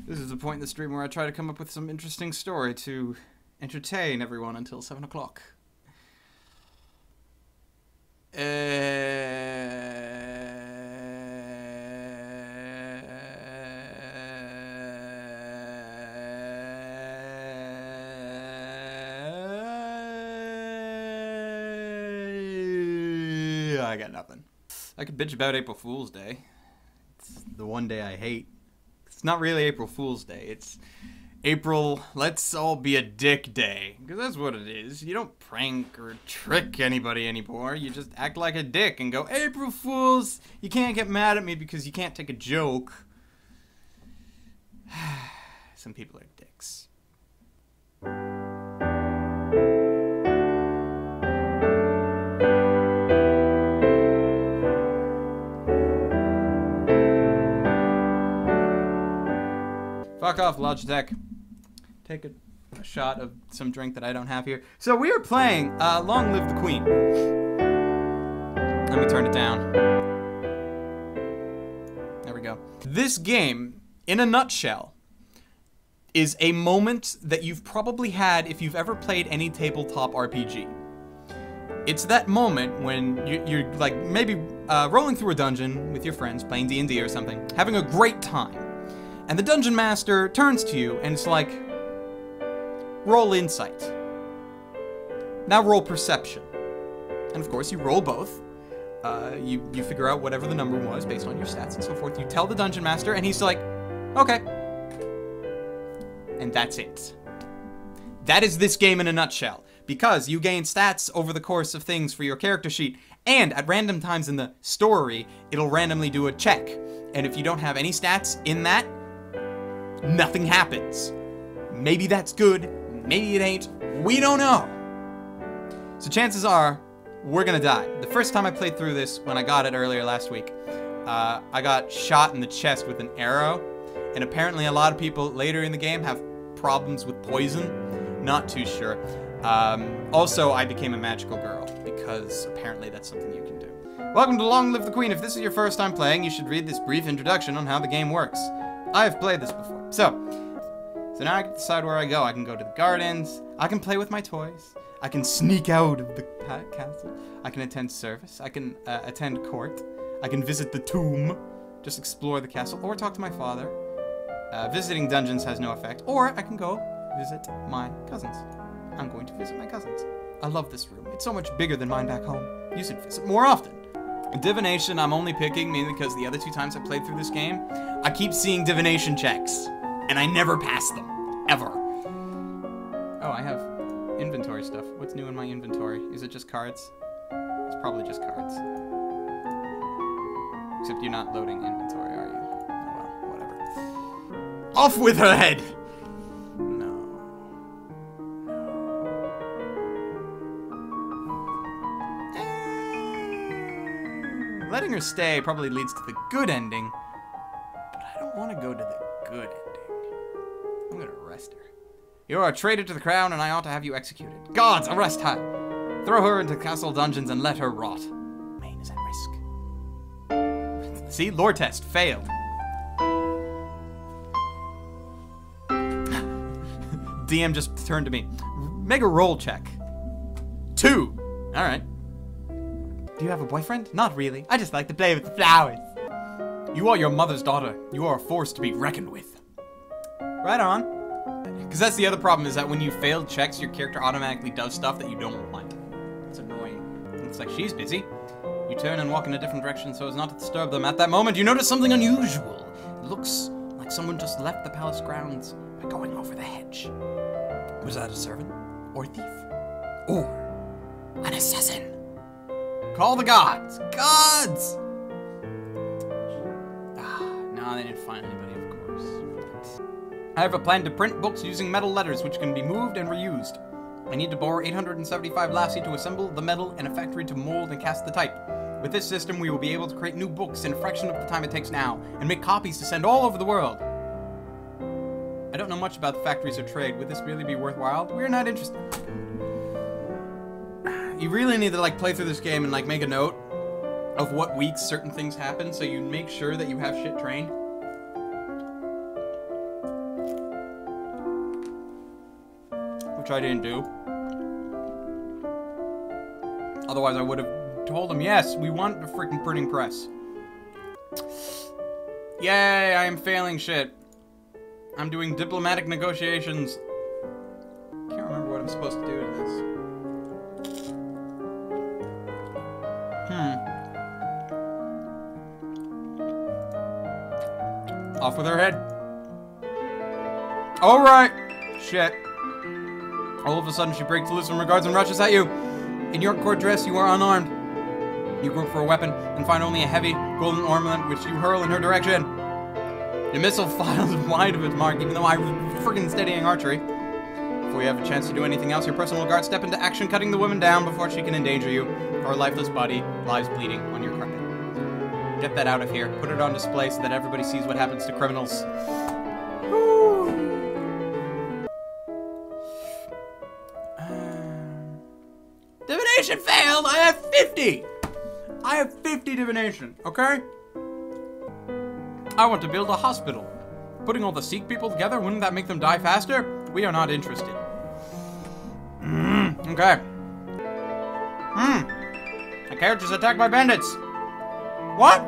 This is the point in the stream where I try to come up with some interesting story to entertain everyone until 7 o'clock. I got nothing. I could bitch about April Fool's Day. It's the one day I hate. It's not really April Fool's Day. It's April, let's all be a dick day. Because that's what it is. You don't prank or trick anybody anymore. You just act like a dick and go, April Fools! You can't get mad at me because you can't take a joke. Some people are dicks. Fuck off, Logitech. Take a shot of some drink that I don't have here. So we are playing Long Live the Queen. Let me turn it down. There we go. This game, in a nutshell, is a moment that you've probably had if you've ever played any tabletop RPG. It's that moment when you're like maybe rolling through a dungeon with your friends, playing D&D or something, having a great time. And the dungeon master turns to you and it's like, roll insight. Now roll perception. And of course you roll both. You figure out whatever the number was based on your stats and so forth. You tell the dungeon master and he's like, okay. And that's it. That is this game in a nutshell. Because you gain stats over the course of things for your character sheet. And at random times in the story, it'll randomly do a check. And if you don't have any stats in that, nothing happens. Maybe that's good, maybe it ain't, we don't know. So chances are, we're gonna die. The first time I played through this, when I got it earlier last week, I got shot in the chest with an arrow, and apparently a lot of people later in the game have problems with poison. Not too sure. Also, I became a magical girl, because apparently that's something you can do. Welcome to Long Live the Queen. If this is your first time playing, you should read this brief introduction on how the game works. I have played this before. So now I can decide where I go. I can go to the gardens. I can play with my toys. I can sneak out of the castle. I can attend service. I can attend court. I can visit the tomb. Just explore the castle. Or talk to my father. Visiting dungeons has no effect. Or I can go visit my cousins. I'm going to visit my cousins. I love this room. It's so much bigger than mine back home. You should visit more often. Divination, I'm only picking mainly because the other 2 times I played through this game, I keep seeing divination checks, and I never pass them. Ever. Oh, I have inventory stuff. What's new in my inventory? Is it just cards? It's probably just cards. Except you're not loading inventory, are you? Oh well, whatever. Off with her head! Letting her stay probably leads to the good ending, but I don't want to go to the good ending. I'm gonna arrest her. You are a traitor to the crown and I ought to have you executed. Guards, arrest her! Throw her into castle dungeons and let her rot. Maine is at risk. See? Lore test. Failed. DM just turned to me. Make a roll check. 2! Alright. Do you have a boyfriend? Not really. I just like to play with the flowers. You are your mother's daughter. You are a force to be reckoned with. Right on. Because that's the other problem, is that when you fail checks, your character automatically does stuff that you don't want. It's annoying. It's like, she's busy. You turn and walk in a different direction so as not to disturb them. At that moment, you notice something unusual. It looks like someone just left the palace grounds by going over the hedge. Was that a servant? Or a thief? Or an assassin? Call the gods! Gods! No, they didn't find anybody, of course. I have a plan to print books using metal letters which can be moved and reused. I need to borrow 875 lassie to assemble the metal and a factory to mold and cast the type. With this system, we will be able to create new books in a fraction of the time it takes now, and make copies to send all over the world. I don't know much about the factories or trade. Would this really be worthwhile? We're not interested. You really need to, like, play through this game and, like, make a note of what weeks certain things happen, so you make sure that you have shit trained. which I didn't do. Otherwise, I would have told him, yes, we want the freaking printing press. Yay, I am failing shit. I'm doing diplomatic negotiations. Can't remember what I'm supposed to do in this. Off with her head. Alright! Shit. All of a sudden, she breaks loose from her guards and rushes at you. In your court dress, you are unarmed. You group for a weapon and find only a heavy golden ornament which you hurl in her direction. Your missile files wide of its mark, even though I'm friggin' steadying archery. Before you have a chance to do anything else, your personal guards step into action, cutting the woman down before she can endanger you. Her lifeless body lies bleeding on your carpet. Get that out of here. Put it on display so that everybody sees what happens to criminals. Divination failed! I have 50! I have 50 divination, okay? I want to build a hospital. Putting all the Sikh people together, wouldn't that make them die faster? We are not interested. Okay. My character's attacked by bandits. What?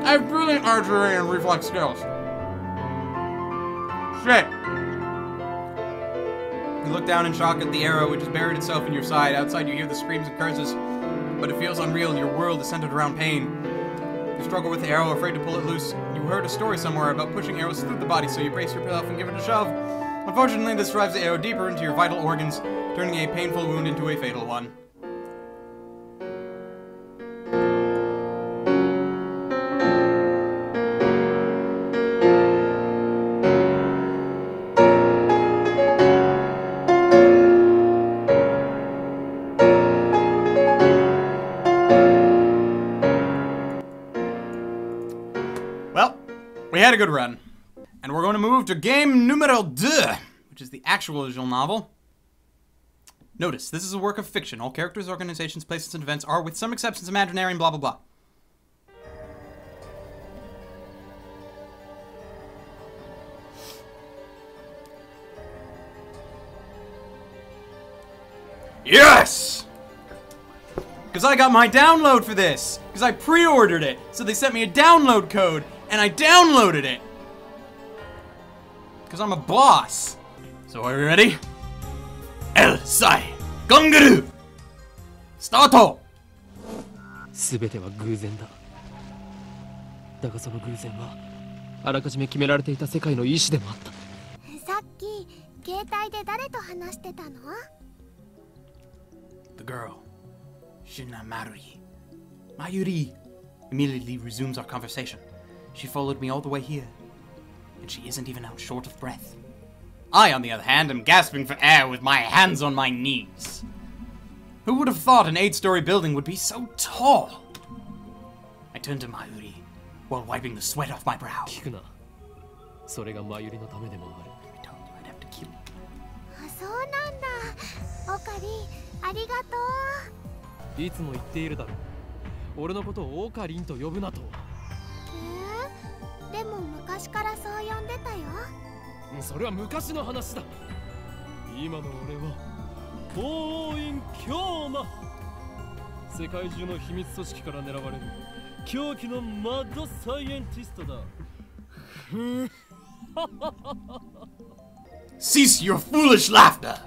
I have brilliant archery and reflex skills. Shit. You look down in shock at the arrow, which has buried itself in your side. Outside, you hear the screams and curses, but it feels unreal, and your world is centered around pain. You struggle with the arrow, afraid to pull it loose. You heard a story somewhere about pushing arrows through the body, so you brace yourself and give it a shove. Unfortunately, this drives the arrow deeper into your vital organs, turning a painful wound into a fatal one. Well, we had a good run. And we're going to move to game numero 2, which is the actual visual novel. Notice, this is a work of fiction. All characters, organizations, places, and events are, with some exceptions, imaginary and blah blah blah. Yes! Because I got my download for this! Because I pre-ordered it! So they sent me a download code, and I downloaded it! Because I'm a boss. So are you ready? El Sai Gongaru! Start! すべては偶然だ。だがその偶然はあらかじめ決められていた世界の意志でもあった。さっき携帯で誰と話してたの？ The girl, Shinna Marui. Mayuri immediately resumes our conversation. She followed me all the way here, and she isn't even out short of breath. I, on the other hand, am gasping for air with my hands on my knees. Who would have thought an 8-story building would be so tall? I turned to Mayuri while wiping the sweat off my brow. 聞くな。それがマユリのためでもある。I told you I'd have to kill you. そうなんだ。オカリン、ありがとう。いつも言っているだろう。俺のことをオカリンと呼ぶなと。でも昔からそう呼んでたよ。それは昔の話だ。今の俺は法院京馬。世界中の秘密組織から狙われる狂気のマッドサイエンティストだ。Cease your foolish laughter!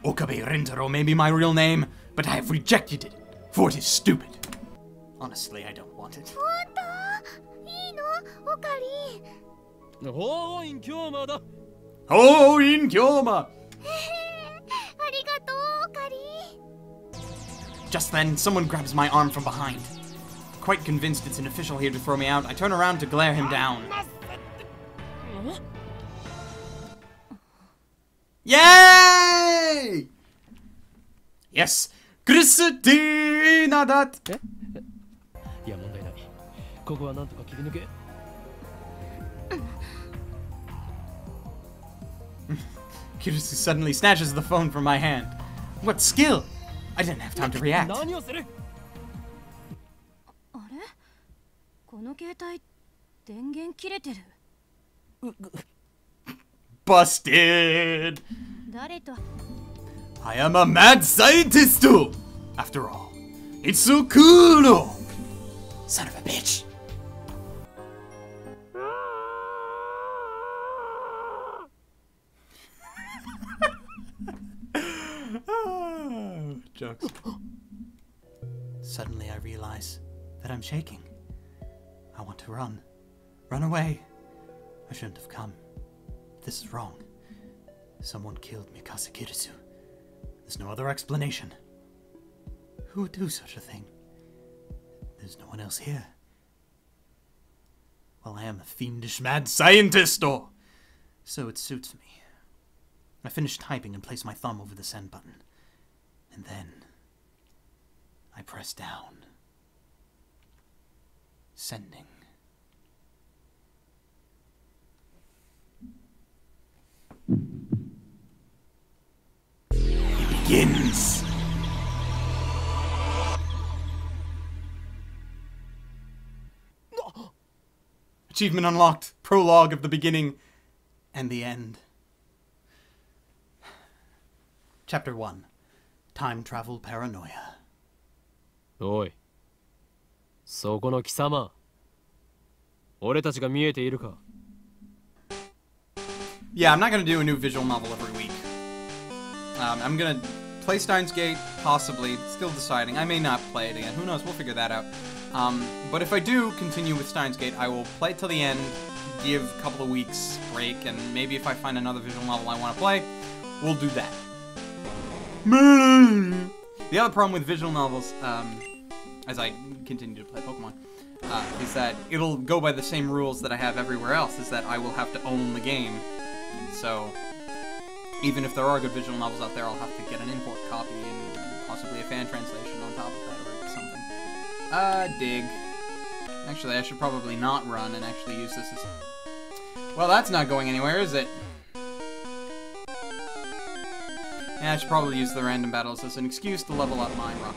Okabe Rintaro may be my real name, but I have rejected it, for it is stupid. Honestly, I don't want it. 本当？いいの？オカリン。法院京馬だ。法院京馬! ありがとう、オカリン。 Just then, someone grabs my arm from behind. Quite convinced it's an official here to throw me out, I turn around to glare him down. Yay! Yes, Christina that. いや問題ない。ここはなんとか切り抜け。Kirisu suddenly snatches the phone from my hand. What skill! I didn't have time to react. 何をする？あれ？この携帯電源切れてる。Busted! 誰と I am a mad scientist! After all, it's so cool! Son of a bitch! Jokes. Suddenly I realize that I'm shaking. I want to run. Run away. I shouldn't have come. This is wrong. Someone killed Mikasa Kirisu. There's no other explanation. Who would do such a thing? There's no one else here. Well, I am a fiendish mad scientist, or so it suits me. I finish typing and place my thumb over the send button. And then I press down. Sending. It begins. Achievement unlocked. Prologue of the beginning and the end. Chapter 1. Time Travel Paranoia. おい、そこの貴様、俺たちが見えているか? Yeah, I'm not gonna do a new visual novel every week. I'm gonna play Steins Gate, possibly. Still deciding. I may not play it again. Who knows? We'll figure that out. But if I do continue with Steins Gate, I will play it till the end, give a couple of weeks break, and maybe if I find another visual novel I want to play, we'll do that. The other problem with visual novels, as I continue to play Pokemon, is that it'll go by the same rules that I have everywhere else, is that I will have to own the game. So, even if there are good visual novels out there, I'll have to get an import copy and possibly a fan translation on top of that or something. Dig. Actually, I should probably not run and actually use this as... Well, that's not going anywhere, is it? Yeah, I should probably use the random battles as an excuse to level up my rock.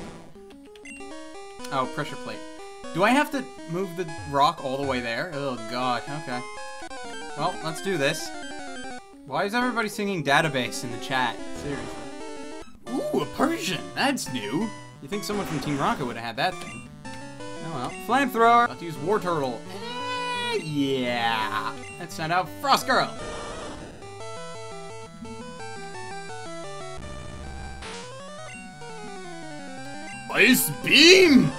Oh, pressure plate. Do I have to move the rock all the way there? Oh god, okay. Well, let's do this. Why is everybody singing database in the chat? Seriously. Ooh, a Persian! That's new! You think someone from Team Rocket would have had that thing. Oh well. Flamethrower! Let's use War Turtle. Yeah! Let's send out Frost Girl! Ice Beam!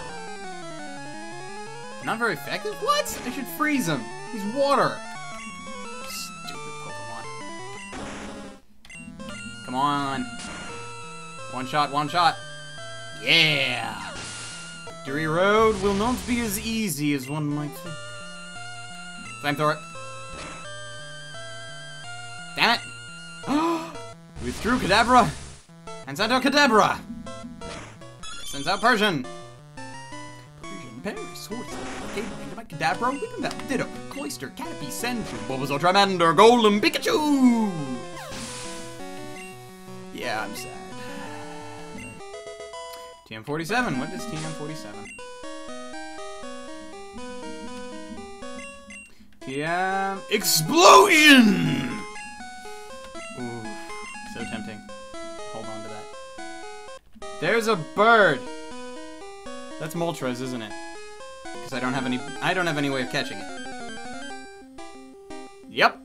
Not very effective? What? I should freeze him. He's water. Stupid Pokemon. Come on. One shot, one shot. Yeah! Victory Road will not be as easy as one might think. Flamethrower. Damn it! Withdrew Kadabra! And sent out Kadabra! Sends out Persian! Persian, Paris, Horse, Kadabra, Wiggenbell, Ditto, Cloyster, Caterpie, Sandshrew, Bulbasaur, Charmander, Golem, Pikachu! Yeah, I'm sad. TM47, what is TM47? TM... Explosion! Ooh, so tempting. Hold on to that. There's a bird! That's Moltres, isn't it? Because I don't have any way of catching it. Yep.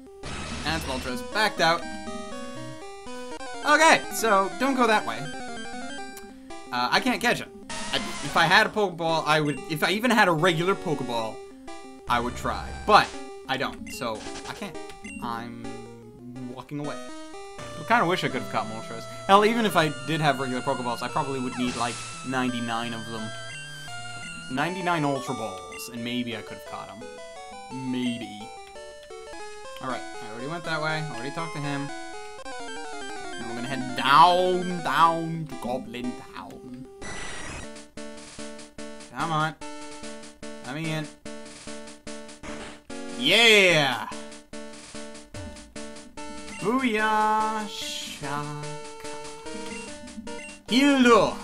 That's Moltres. Backed out. Okay, so don't go that way. I can't catch him. If I had a Pokeball, I would... If I even had a regular Pokeball, I would try. But I don't, so I can't. I'm walking away. I kind of wish I could have caught Moltres. Hell, even if I did have regular Pokeballs, I probably would need like 99 of them. 99 Ultra Balls, and maybe I could have caught him. Maybe. Alright, I already went that way. Already talked to him. And we're gonna head down to Goblin Town. Come on. Let me in. Yeah! Booyah! Shaka. Hildo!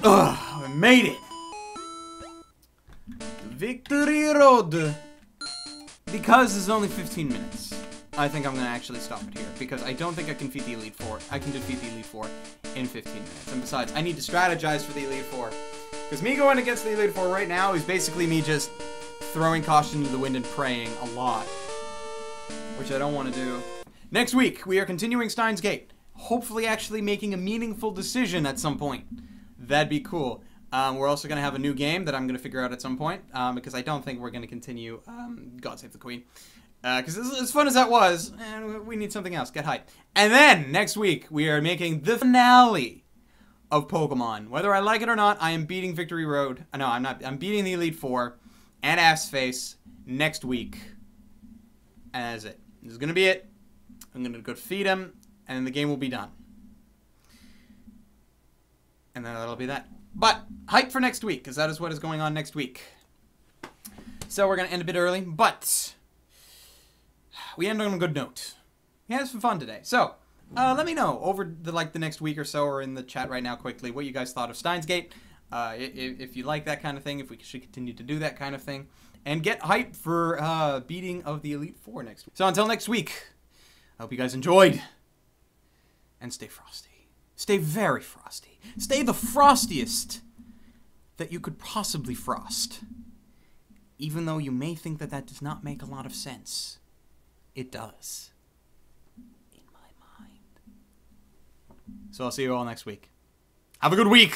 Ugh, I made it! Victory Road! The because this is only 15 minutes, I think I'm going to actually stop it here, because I don't think I can defeat the Elite Four. I can defeat the Elite Four in 15 minutes. And besides, I need to strategize for the Elite Four. Because me going against the Elite Four right now is basically me just throwing caution to the wind and praying a lot. Which I don't want to do. Next week, we are continuing Steins Gate. Hopefully actually making a meaningful decision at some point. That'd be cool. We're also going to have a new game that I'm going to figure out at some point. Because I don't think we're going to continue God Save the Queen. Because as fun as that was, we need something else. Get hype. And then, next week, we are making the finale of Pokemon. Whether I like it or not, I am beating Victory Road. No, I'm not. I'm beating the Elite Four and Ass-Face next week. And that's it. This is going to be it. I'm going to go feed him, and then the game will be done. And then that'll be that. But, hype for next week, because that is what is going on next week. So we're going to end a bit early, but we end on a good note. We had some fun today. So, let me know over the next week or so, or in the chat right now quickly, what you guys thought of Steins Gate. If you like that kind of thing, if we should continue to do that kind of thing. And get hype for beating of the Elite Four next week. So until next week, I hope you guys enjoyed. And stay frosty. Stay very frosty. Stay the frostiest that you could possibly frost. Even though you may think that that does not make a lot of sense. It does. In my mind. So I'll see you all next week. Have a good week!